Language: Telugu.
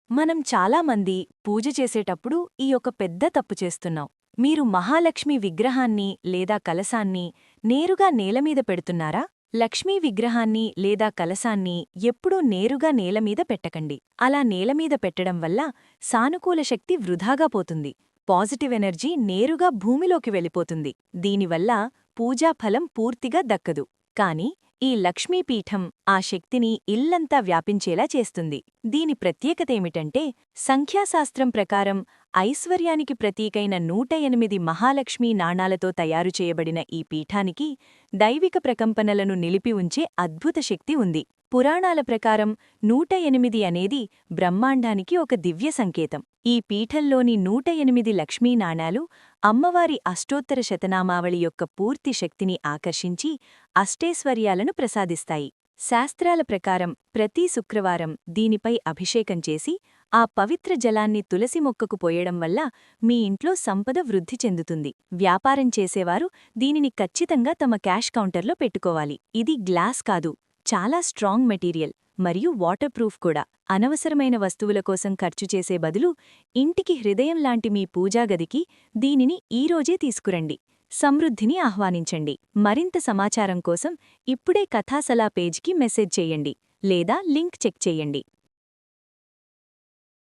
మనం చాలామంది పూజ చేసేటప్పుడు ఈ ఒక పెద్ద తప్పు చేస్తున్నాం. మీరు మహాలక్ష్మి విగ్రహాన్ని లేదా కలశాన్ని నేరుగా నేలమీద పెడుతున్నారా? లక్ష్మీ విగ్రహాన్ని లేదా కలశాన్ని ఎప్పుడూ నేరుగా నేలమీద పెట్టకండి. అలా నేలమీద పెట్టడం వల్ల సానుకూల శక్తి వృధాగా పోతుంది. పాజిటివ్ ఎనర్జీ నేరుగా భూమిలోకి వెళ్ళిపోతుంది. దీనివల్ల పూజా ఫలం పూర్తిగా దక్కదు. కాని ఈ లక్ష్మీపీఠం ఆ శక్తిని ఇల్లంతా వ్యాపించేలా చేస్తుంది. దీని ప్రత్యేకతేమిటంటే సంఖ్యాశాస్త్రం ప్రకారం ఐశ్వర్యానికి ప్రతీకైన 108 మహాలక్ష్మీ నాణాలతో తయారు చేయబడిన ఈ పీఠానికి దైవిక ప్రకంపనలను నిలిపి ఉంచే అద్భుత శక్తి ఉంది. పురాణాల ప్రకారం 108 అనేది బ్రహ్మాండానికి ఒక దివ్య సంకేతం. ఈ పీఠంలోని 108 లక్ష్మీ నాణాలు అమ్మవారి అష్టోత్తర శతనామావళి యొక్క పూర్తి శక్తిని ఆకర్షించి అష్టైశ్వర్యాలను ప్రసాదిస్తాయి. శాస్త్రాల ప్రకారం ప్రతి శుక్రవారం దీనిపై అభిషేకం చేసి ఆ పవిత్ర జలాన్ని తులసి మొక్కకు పోయడం వల్ల మీ ఇంట్లో సంపద వృద్ధి చెందుతుంది. వ్యాపారం చేసేవారు దీనిని ఖచ్చితంగా తమ క్యాష్ కౌంటర్లో పెట్టుకోవాలి. ఇది గ్లాస్ కాదు, చాలా స్ట్రాంగ్ మెటీరియల్ మరియు వాటర్ ప్రూఫ్ కూడా. అనవసరమైన వస్తువుల కోసం ఖర్చు చేసే బదులు ఇంటికి హృదయం లాంటి మీ పూజాగదికి దీనిని ఈరోజే తీసుకురండి. సమృద్ధిని ఆహ్వానించండి. మరింత సమాచారం కోసం ఇప్పుడే కథాసలా పేజ్కి మెసేజ్ చేయండి లేదా లింక్ చెక్ చేయండి.